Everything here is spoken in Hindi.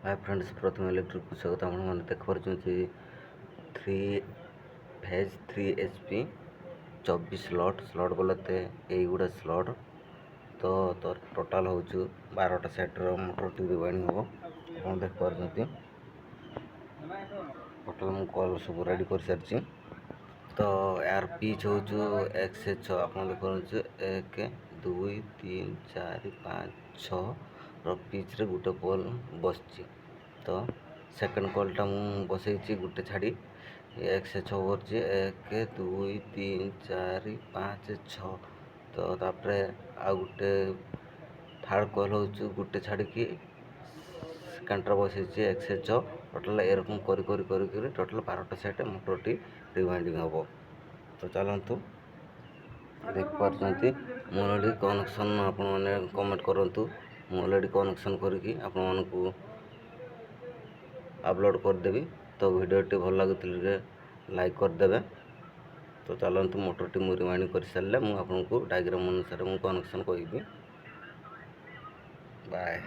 हाय फ्रेंड्स, प्रथम इलेक्ट्रिक को स्वागत। आपने देखिपी 3 फेज 3 HP 24 स्लट बोलते युड़ा स्लट तो टोटाल हूँ 12टा सेट्र मोटर टी वाइंडिंग हम आप देखिपी। टोटाल मुझे कल सब रेडी कर सारी। तो यार पिच हूँ XH आप देखिए 1 2 3 4 5 6 रिच रे गोटे पोल बस। तो सेकेंड कलटा मुझे बसई गोटे छाड़ी XH कर 1 2 3 4 5 6। तो तापर आ गोटे थर्ड कल हूँ गोटे छाड़ी सेकेंडर बसई XH। टोटाल एरकम कर टोटाल 12टा सेट मोटरटी रिवाइंडिंग हम। तो चलतु देखिपी मुझे अलरेडी कनेक्शन आपण मैंने कमेंट करूँ। मुझे अलरेडी कनेक्शन करके आपण को अपलोड करदेवी। तो वीडियोटी भल लगे लाइक करदे। तो चलतु मोटरटी मुझे रिवाइंडिंग कर सारे मुझे आपको डायग्राम अनुसार मुझे कनेक्शन करी। बाय।